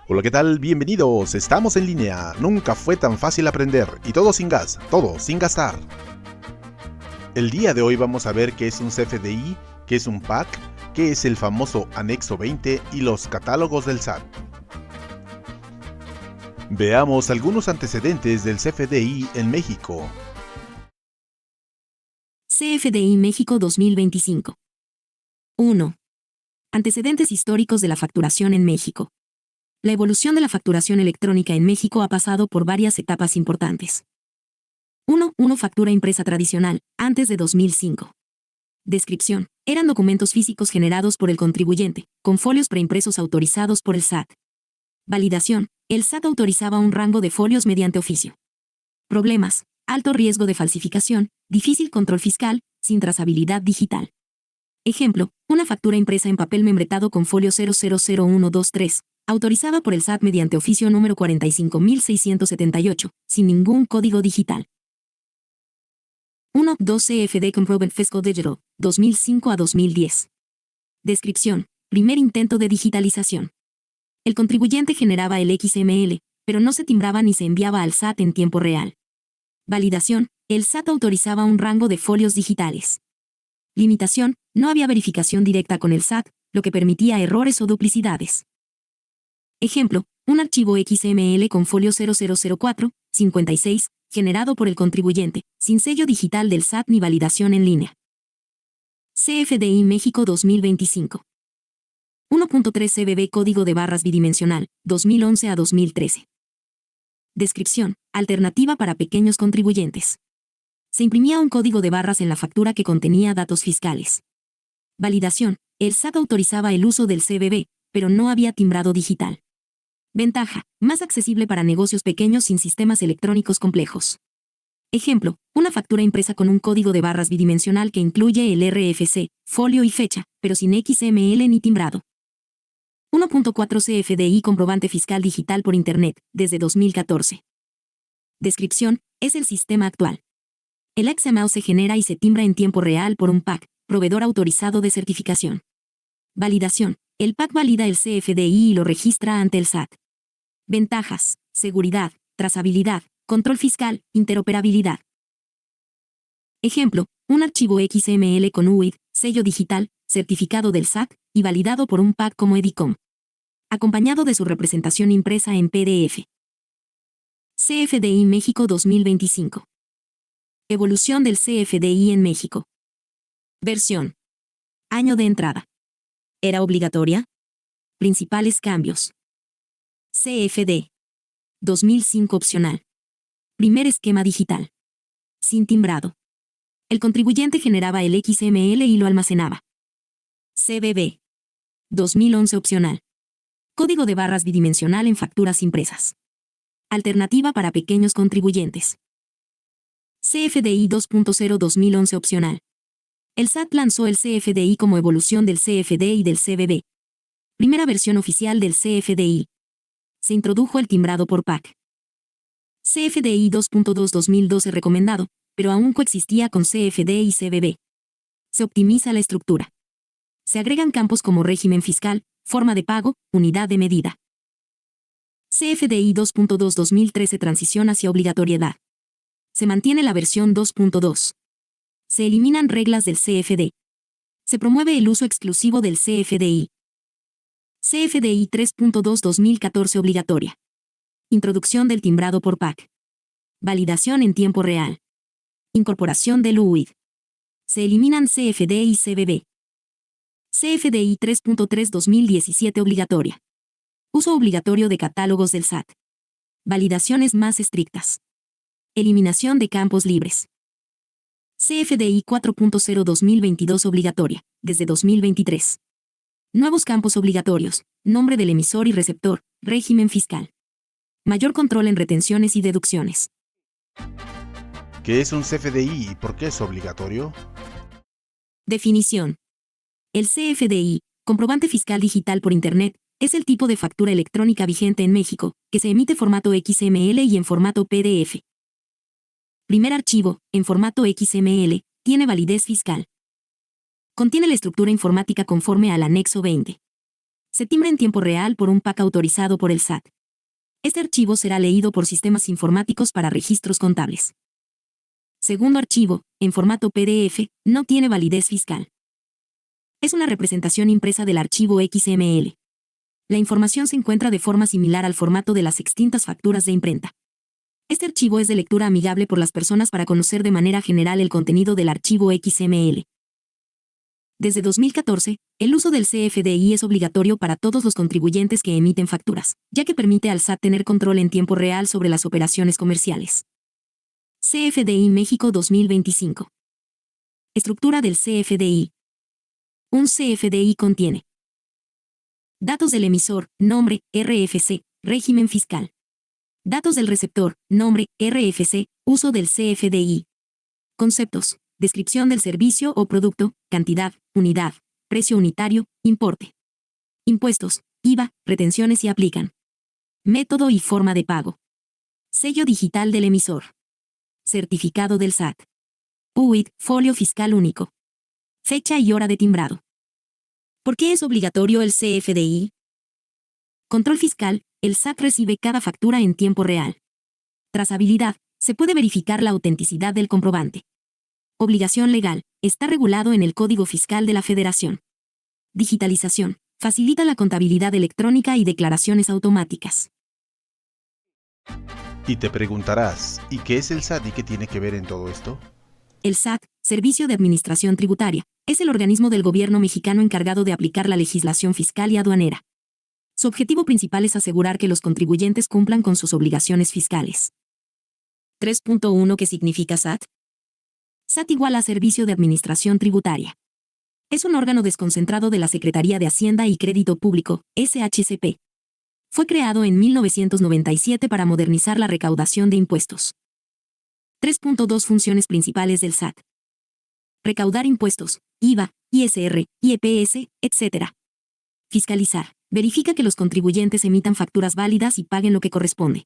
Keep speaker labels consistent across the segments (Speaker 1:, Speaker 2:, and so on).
Speaker 1: Hola, ¿qué tal? Bienvenidos, estamos en línea. Nunca fue tan fácil aprender y todo sin gas, todo sin gastar. El día de hoy vamos a ver qué es un CFDI, qué es un PAC, qué es el famoso Anexo 20 y los catálogos del SAT. Veamos algunos antecedentes del CFDI en México.
Speaker 2: CFDI México 2025. 1. Antecedentes históricos de la facturación en México. La evolución de la facturación electrónica en México ha pasado por varias etapas importantes. 1. Factura impresa tradicional, antes de 2005. Descripción. Eran documentos físicos generados por el contribuyente, con folios preimpresos autorizados por el SAT. Validación. El SAT autorizaba un rango de folios mediante oficio. Problemas. Alto riesgo de falsificación, difícil control fiscal, sin trazabilidad digital. Ejemplo, una factura impresa en papel membretado con folio 000123, autorizada por el SAT mediante oficio número 45678, sin ningún código digital. 2 CFD Comproved Fiscal Digital, 2005 a 2010. Descripción. Primer intento de digitalización. El contribuyente generaba el XML, pero no se timbraba ni se enviaba al SAT en tiempo real. Validación. El SAT autorizaba un rango de folios digitales. Limitación. No había verificación directa con el SAT, lo que permitía errores o duplicidades. Ejemplo, un archivo XML con folio 0004, 56, generado por el contribuyente, sin sello digital del SAT ni validación en línea. CFDI México 2025. 1.3 CBB Código de barras bidimensional, 2011 a 2013. Descripción. Alternativa para pequeños contribuyentes. Se imprimía un código de barras en la factura que contenía datos fiscales. Validación. El SAT autorizaba el uso del CBB, pero no había timbrado digital. Ventaja. Más accesible para negocios pequeños sin sistemas electrónicos complejos. Ejemplo, una factura impresa con un código de barras bidimensional que incluye el RFC, folio y fecha, pero sin XML ni timbrado. 1.4 CFDI Comprobante Fiscal Digital por Internet, desde 2014. Descripción. Es el sistema actual. El XML se genera y se timbra en tiempo real por un PAC, proveedor autorizado de certificación. Validación. El PAC valida el CFDI y lo registra ante el SAT. Ventajas. Seguridad, trazabilidad, control fiscal, interoperabilidad. Ejemplo, un archivo XML con UID, sello digital, certificado del SAT y validado por un PAC como EDICOM. Acompañado de su representación impresa en PDF. CFDI México 2025. Evolución del CFDI en México. Versión. Año de entrada. ¿Era obligatoria? Principales cambios. CFD. 2005 opcional. Primer esquema digital. Sin timbrado. El contribuyente generaba el XML y lo almacenaba. CBB. 2011 opcional. Código de barras bidimensional en facturas impresas. Alternativa para pequeños contribuyentes. CFDI 2.0 2011 opcional. El SAT lanzó el CFDI como evolución del CFD y del CBB. Primera versión oficial del CFDI. Se introdujo el timbrado por PAC. CFDI 2.2 2012 recomendado, pero aún coexistía con CFD y CBB. Se optimiza la estructura. Se agregan campos como régimen fiscal, forma de pago, unidad de medida. CFDI 2.2 2013 transición hacia obligatoriedad. Se mantiene la versión 2.2. Se eliminan reglas del CFD. Se promueve el uso exclusivo del CFDI. CFDI 3.2 2014 obligatoria. Introducción del timbrado por PAC. Validación en tiempo real. Incorporación del UID. Se eliminan CFD y CBB. CFDI 3.3 2017 obligatoria. Uso obligatorio de catálogos del SAT. Validaciones más estrictas. Eliminación de campos libres. CFDI 4.0 2022 obligatoria, desde 2023. Nuevos campos obligatorios, nombre del emisor y receptor, régimen fiscal. Mayor control en retenciones y deducciones.
Speaker 1: ¿Qué es un CFDI y por qué es obligatorio?
Speaker 2: Definición. El CFDI, comprobante fiscal digital por Internet, es el tipo de factura electrónica vigente en México, que se emite formato XML y en formato PDF. Primer archivo, en formato XML, tiene validez fiscal. Contiene la estructura informática conforme al anexo 20. Se timbra en tiempo real por un PAC autorizado por el SAT. Este archivo será leído por sistemas informáticos para registros contables. Segundo archivo, en formato PDF, no tiene validez fiscal. Es una representación impresa del archivo XML. La información se encuentra de forma similar al formato de las extintas facturas de imprenta. Este archivo es de lectura amigable por las personas para conocer de manera general el contenido del archivo XML. Desde 2014, el uso del CFDI es obligatorio para todos los contribuyentes que emiten facturas, ya que permite al SAT tener control en tiempo real sobre las operaciones comerciales. CFDI México 2025. Estructura del CFDI. Un CFDI contiene datos del emisor, nombre, RFC, régimen fiscal. Datos del receptor, nombre, RFC, uso del CFDI. Conceptos, descripción del servicio o producto, cantidad, unidad, precio unitario, importe. Impuestos, IVA, retenciones si aplican. Método y forma de pago. Sello digital del emisor. Certificado del SAT. UID, folio fiscal único. Fecha y hora de timbrado. ¿Por qué es obligatorio el CFDI? Control fiscal, el SAT recibe cada factura en tiempo real. Trazabilidad, se puede verificar la autenticidad del comprobante. Obligación legal, está regulado en el Código Fiscal de la Federación. Digitalización, facilita la contabilidad electrónica y declaraciones automáticas.
Speaker 1: Y te preguntarás, ¿y qué es el SAT y qué tiene que ver en todo esto?
Speaker 2: El SAT, Servicio de Administración Tributaria, es el organismo del gobierno mexicano encargado de aplicar la legislación fiscal y aduanera. Su objetivo principal es asegurar que los contribuyentes cumplan con sus obligaciones fiscales. 3.1 ¿Qué significa SAT? SAT igual a Servicio de Administración Tributaria. Es un órgano desconcentrado de la Secretaría de Hacienda y Crédito Público, SHCP. Fue creado en 1997 para modernizar la recaudación de impuestos. 3.2 Funciones principales del SAT. Recaudar impuestos, IVA, ISR, IEPS, etc. Fiscalizar. Verifica que los contribuyentes emitan facturas válidas y paguen lo que corresponde.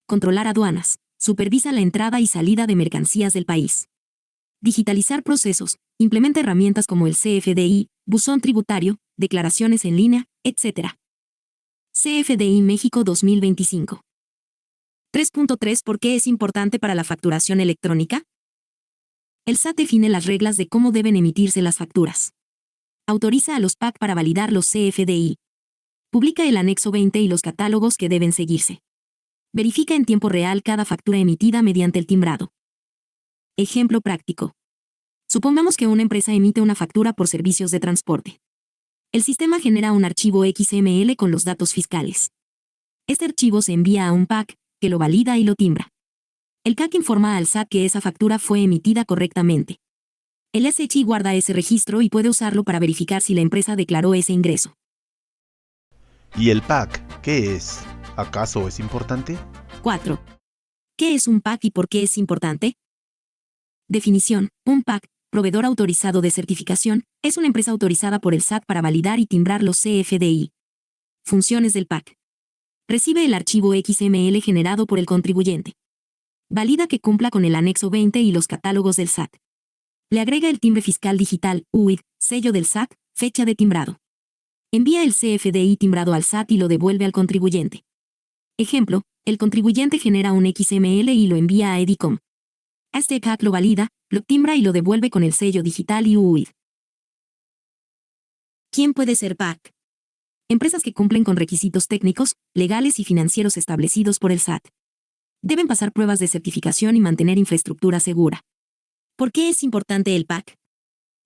Speaker 2: Controlar aduanas. Supervisa la entrada y salida de mercancías del país. Digitalizar procesos. Implementa herramientas como el CFDI, buzón tributario, declaraciones en línea, etc. CFDI México 2025. 3.3 ¿Por qué es importante para la facturación electrónica? El SAT define las reglas de cómo deben emitirse las facturas. Autoriza a los PAC para validar los CFDI. Publica el anexo 20 y los catálogos que deben seguirse. Verifica en tiempo real cada factura emitida mediante el timbrado. Ejemplo práctico. Supongamos que una empresa emite una factura por servicios de transporte. El sistema genera un archivo XML con los datos fiscales. Este archivo se envía a un PAC, que lo valida y lo timbra. El CAC informa al SAT que esa factura fue emitida correctamente. El SHI guarda ese registro y puede usarlo para verificar si la empresa declaró ese ingreso.
Speaker 1: ¿Y el PAC qué es? ¿Acaso es importante?
Speaker 2: 4. ¿Qué es un PAC y por qué es importante? Definición. Un PAC, proveedor autorizado de certificación, es una empresa autorizada por el SAT para validar y timbrar los CFDI. Funciones del PAC. Recibe el archivo XML generado por el contribuyente. Valida que cumpla con el anexo 20 y los catálogos del SAT. Le agrega el timbre fiscal digital, UID, sello del SAT, fecha de timbrado. Envía el CFDI timbrado al SAT y lo devuelve al contribuyente. Ejemplo, el contribuyente genera un XML y lo envía a EDICOM. Este PAC lo valida, lo timbra y lo devuelve con el sello digital y UID. ¿Quién puede ser PAC? Empresas que cumplen con requisitos técnicos, legales y financieros establecidos por el SAT. Deben pasar pruebas de certificación y mantener infraestructura segura. ¿Por qué es importante el PAC?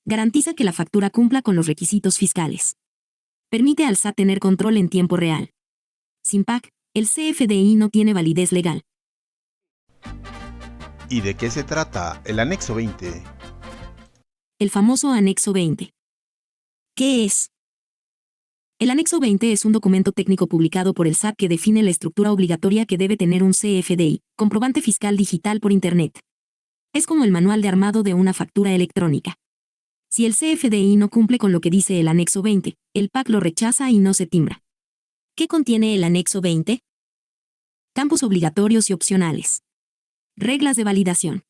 Speaker 2: Garantiza que la factura cumpla con los requisitos fiscales. Permite al SAT tener control en tiempo real. Sin PAC, el CFDI no tiene validez legal.
Speaker 1: ¿Y de qué se trata el anexo 20?
Speaker 2: El famoso anexo 20. ¿Qué es? El anexo 20 es un documento técnico publicado por el SAT que define la estructura obligatoria que debe tener un CFDI, comprobante fiscal digital por Internet. Es como el manual de armado de una factura electrónica. Si el CFDI no cumple con lo que dice el anexo 20, el PAC lo rechaza y no se timbra. ¿Qué contiene el anexo 20? Campos obligatorios y opcionales. Reglas de validación.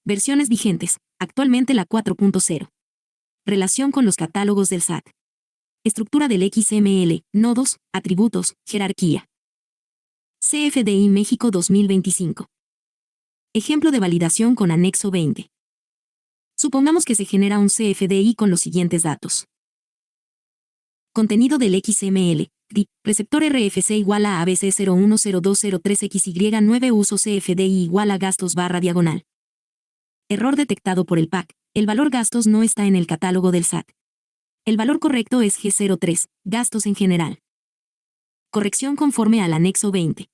Speaker 2: Versiones vigentes, actualmente la 4.0. Relación con los catálogos del SAT. Estructura del XML, nodos, atributos, jerarquía. CFDI México 2025. Ejemplo de validación con anexo 20. Supongamos que se genera un CFDI con los siguientes datos. Contenido del XML. Receptor RFC igual a ABC 010203XY9 uso CFDI igual a gastos barra diagonal. Error detectado por el PAC. El valor gastos no está en el catálogo del SAT. El valor correcto es G03, gastos en general. Corrección conforme al anexo 20.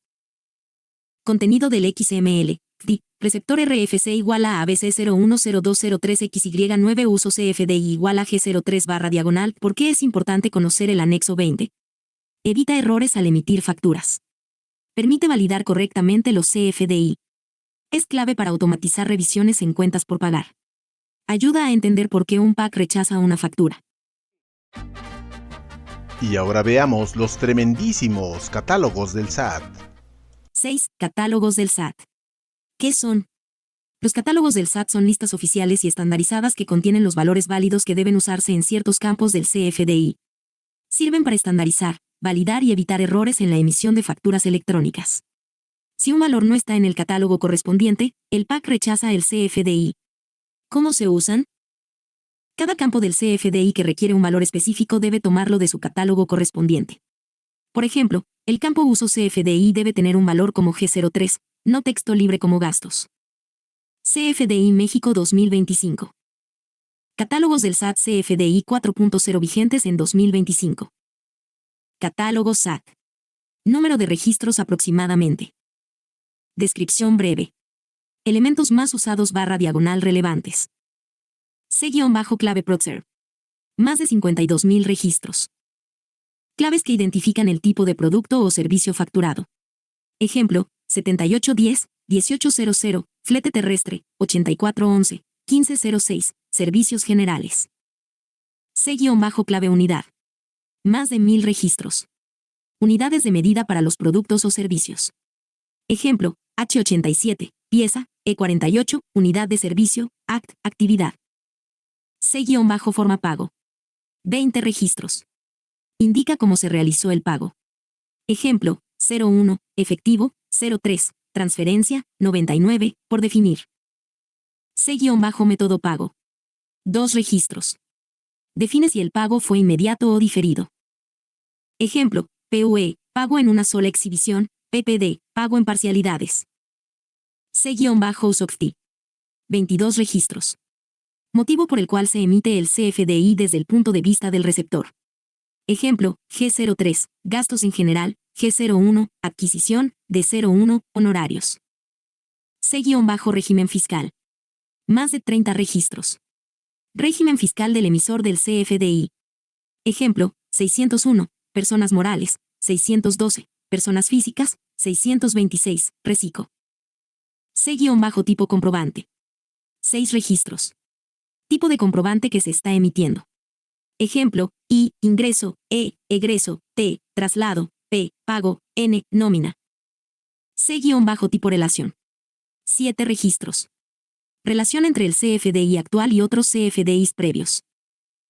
Speaker 2: Contenido del XML. Receptor RFC igual a ABC 010203XY9 uso CFDI igual a G03 barra diagonal. ¿Por qué es importante conocer el anexo 20? Evita errores al emitir facturas. Permite validar correctamente los CFDI. Es clave para automatizar revisiones en cuentas por pagar. Ayuda a entender por qué un PAC rechaza una factura.
Speaker 1: Y ahora veamos los tremendísimos catálogos del SAT.
Speaker 2: 6. Catálogos del SAT. ¿Qué son? Los catálogos del SAT son listas oficiales y estandarizadas que contienen los valores válidos que deben usarse en ciertos campos del CFDI. Sirven para estandarizar, validar y evitar errores en la emisión de facturas electrónicas. Si un valor no está en el catálogo correspondiente, el PAC rechaza el CFDI. ¿Cómo se usan? Cada campo del CFDI que requiere un valor específico debe tomarlo de su catálogo correspondiente. Por ejemplo, el campo uso CFDI debe tener un valor como G03, no texto libre como gastos. CFDI México 2025. Catálogos del SAT CFDI 4.0 vigentes en 2025. Catálogo SAT. Número de registros aproximadamente. Descripción breve. Elementos más usados barra diagonal relevantes. C-clave Proxer. Más de 52.000 registros. Claves que identifican el tipo de producto o servicio facturado. Ejemplo, 7810, 1800, flete terrestre, 8411, 1506, servicios generales. C-clave unidad. Más de 1.000 registros. Unidades de medida para los productos o servicios. Ejemplo, H87, pieza, E48, unidad de servicio, act, actividad. C-forma pago. 20 registros. Indica cómo se realizó el pago. Ejemplo, 01, efectivo, 03, transferencia, 99, por definir. C-método pago. 2 registros. Define si el pago fue inmediato o diferido. Ejemplo, PUE, pago en una sola exhibición, PPD, pago en parcialidades. C-USOFT. 22 registros. Motivo por el cual se emite el CFDI desde el punto de vista del receptor. Ejemplo, G03, gastos en general, G01, adquisición, D01, honorarios. C-régimen fiscal. Más de 30 registros. Régimen fiscal del emisor del CFDI. Ejemplo, 601, personas morales, 612, personas físicas, 626, reciclo. C-tipo comprobante. 6 registros. Tipo de comprobante que se está emitiendo. Ejemplo, I, ingreso, E, egreso, T, traslado, P, pago, N, nómina. C-tipo relación. 7 registros. Relación entre el CFDI actual y otros CFDIs previos.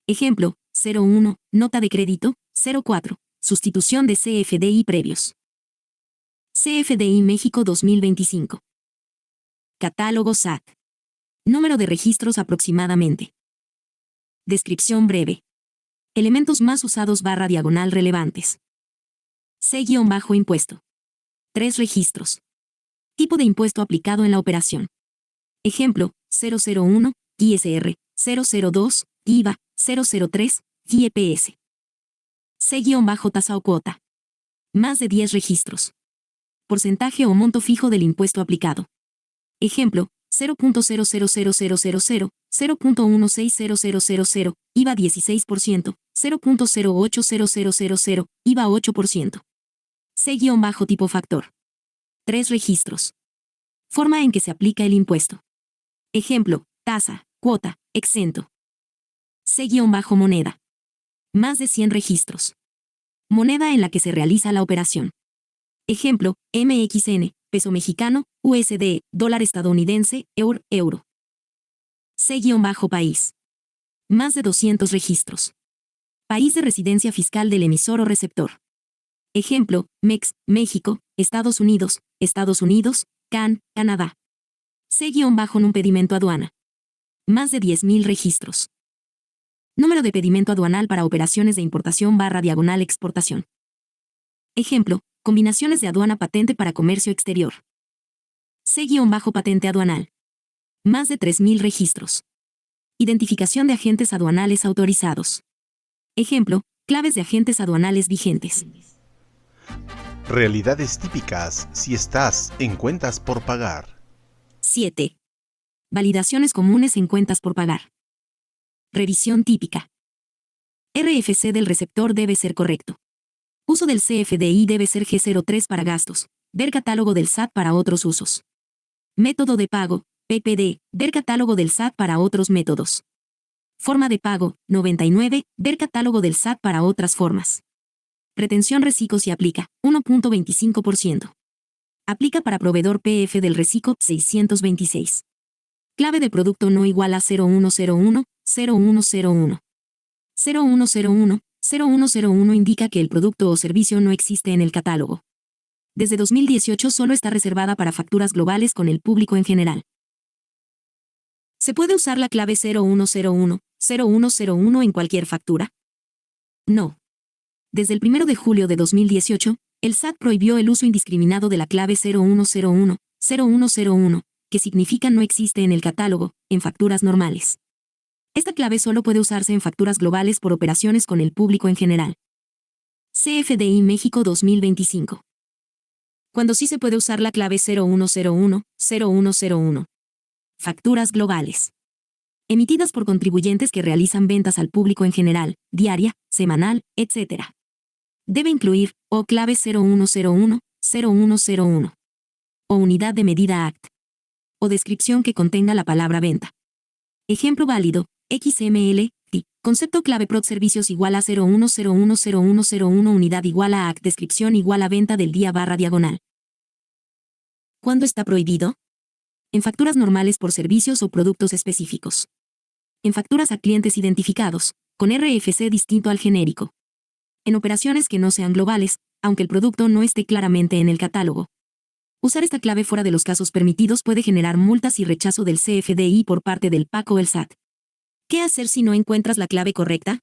Speaker 2: Ejemplo, 01, nota de crédito, 04, sustitución de CFDI previos. CFDI México 2025. Catálogo SAT. Número de registros aproximadamente. Descripción breve. Elementos más usados barra diagonal relevantes. C-impuesto. 3 registros. Tipo de impuesto aplicado en la operación. Ejemplo, 001, ISR, 002, IVA, 003, IEPS. C-tasa o cuota. Más de 10 registros. Porcentaje o monto fijo del impuesto aplicado. Ejemplo, 0.000000, 0.160000, IVA 16%, 0.080000, IVA 8%. C-tipo factor. 3 registros. Forma en que se aplica el impuesto. Ejemplo, tasa, cuota, exento. C-moneda. Más de 100 registros. Moneda en la que se realiza la operación. Ejemplo, MXN, peso mexicano, USD, dólar estadounidense, euro. C-país. Más de 200 registros. País de residencia fiscal del emisor o receptor. Ejemplo, MEX, México, Estados Unidos, Canadá. C-un pedimento aduana. Más de 10.000 registros. Número de pedimento aduanal para operaciones de importación /exportación. Ejemplo, combinaciones de aduana patente para comercio exterior. C-patente aduanal. Más de 3.000 registros. Identificación de agentes aduanales autorizados. Ejemplo, claves de agentes aduanales vigentes.
Speaker 1: Realidades típicas si estás en cuentas por pagar.
Speaker 2: 7. Validaciones comunes en cuentas por pagar. Revisión típica. RFC del receptor debe ser correcto. Uso del CFDI debe ser G03 para gastos. Ver catálogo del SAT para otros usos. Método de pago, PPD. Ver catálogo del SAT para otros métodos. Forma de pago, 99. Ver catálogo del SAT para otras formas. Retención reciclo si aplica, 1.25%. Aplica para proveedor PF del reciclo 626. Clave de producto no igual a 0101, 0101. 0101, 0101 indica que el producto o servicio no existe en el catálogo. Desde 2018 solo está reservada para facturas globales con el público en general. ¿Se puede usar la clave 0101, 0101 en cualquier factura? No. Desde el 1 de julio de 2018, el SAT prohibió el uso indiscriminado de la clave 0101, 0101, que significa no existe en el catálogo, en facturas normales. Esta clave solo puede usarse en facturas globales por operaciones con el público en general. CFDI México 2025. Cuando sí se puede usar la clave 0101, 0101. Facturas globales. Emitidas por contribuyentes que realizan ventas al público en general, diaria, semanal, etc. Debe incluir, o clave 0101, 0101. O unidad de medida ACT. O descripción que contenga la palabra venta. Ejemplo válido, XML, TI. Concepto clave prod servicios igual a 01010101 unidad igual a ACT descripción igual a venta del día /diagonal. ¿Cuándo está prohibido? En facturas normales por servicios o productos específicos. En facturas a clientes identificados, con RFC distinto al genérico. En operaciones que no sean globales, aunque el producto no esté claramente en el catálogo. Usar esta clave fuera de los casos permitidos puede generar multas y rechazo del CFDI por parte del PAC o el SAT. ¿Qué hacer si no encuentras la clave correcta?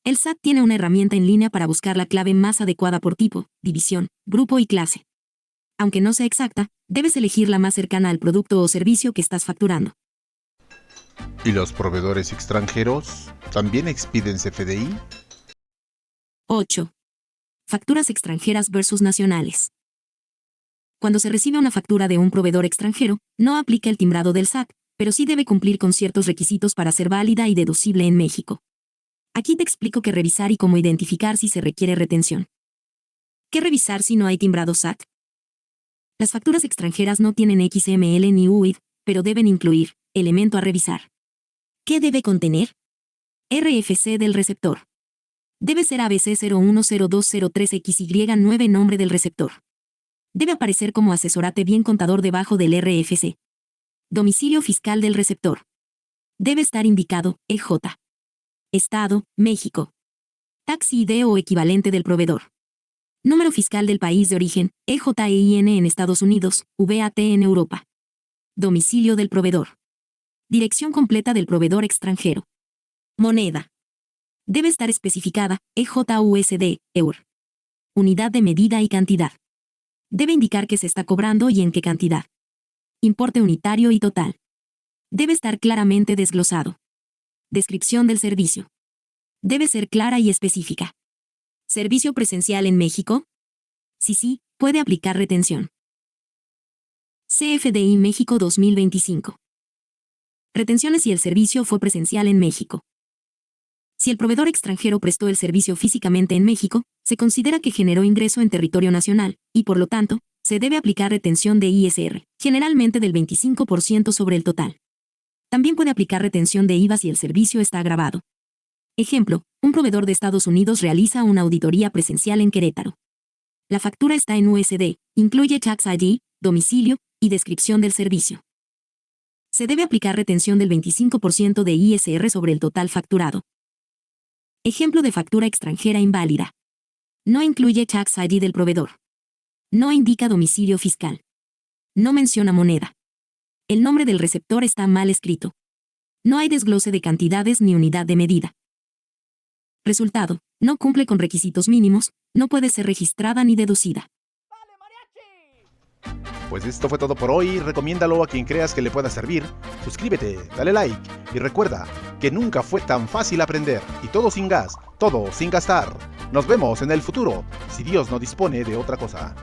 Speaker 2: El SAT tiene una herramienta en línea para buscar la clave más adecuada por tipo, división, grupo y clase. Aunque no sea exacta, debes elegir la más cercana al producto o servicio que estás facturando.
Speaker 1: ¿Y los proveedores extranjeros también expiden CFDI?
Speaker 2: 8. Facturas extranjeras versus nacionales. Cuando se recibe una factura de un proveedor extranjero, no aplica el timbrado del SAT, pero sí debe cumplir con ciertos requisitos para ser válida y deducible en México. Aquí te explico qué revisar y cómo identificar si se requiere retención. ¿Qué revisar si no hay timbrado SAT? Las facturas extranjeras no tienen XML ni UID, pero deben incluir elemento a revisar. ¿Qué debe contener? RFC del receptor. Debe ser ABC 010203XY9 nombre del receptor. Debe aparecer como asesorate bien contador debajo del RFC. Domicilio fiscal del receptor. Debe estar indicado EJ. Estado, México. Tax ID o equivalente del proveedor. Número fiscal del país de origen, EJEIN en Estados Unidos, VAT en Europa. Domicilio del proveedor. Dirección completa del proveedor extranjero. Moneda. Debe estar especificada, EJUSD, EUR. Unidad de medida y cantidad. Debe indicar qué se está cobrando y en qué cantidad. Importe unitario y total. Debe estar claramente desglosado. Descripción del servicio. Debe ser clara y específica. ¿Servicio presencial en México? Si sí, puede aplicar retención. CFDI México 2025. Retenciones si el servicio fue presencial en México. Si el proveedor extranjero prestó el servicio físicamente en México, se considera que generó ingreso en territorio nacional, y por lo tanto, se debe aplicar retención de ISR, generalmente del 25% sobre el total. También puede aplicar retención de IVA si el servicio está agravado. Ejemplo, un proveedor de Estados Unidos realiza una auditoría presencial en Querétaro. La factura está en USD, incluye Tax ID, domicilio y descripción del servicio. Se debe aplicar retención del 25% de ISR sobre el total facturado. Ejemplo de factura extranjera inválida. No incluye Tax ID del proveedor. No indica domicilio fiscal. No menciona moneda. El nombre del receptor está mal escrito. No hay desglose de cantidades ni unidad de medida. Resultado, no cumple con requisitos mínimos, no puede ser registrada ni deducida.
Speaker 1: Pues esto fue todo por hoy, recomiéndalo a quien creas que le pueda servir, suscríbete, dale like y recuerda que nunca fue tan fácil aprender y todo sin gas, todo sin gastar. Nos vemos en el futuro, si Dios no dispone de otra cosa.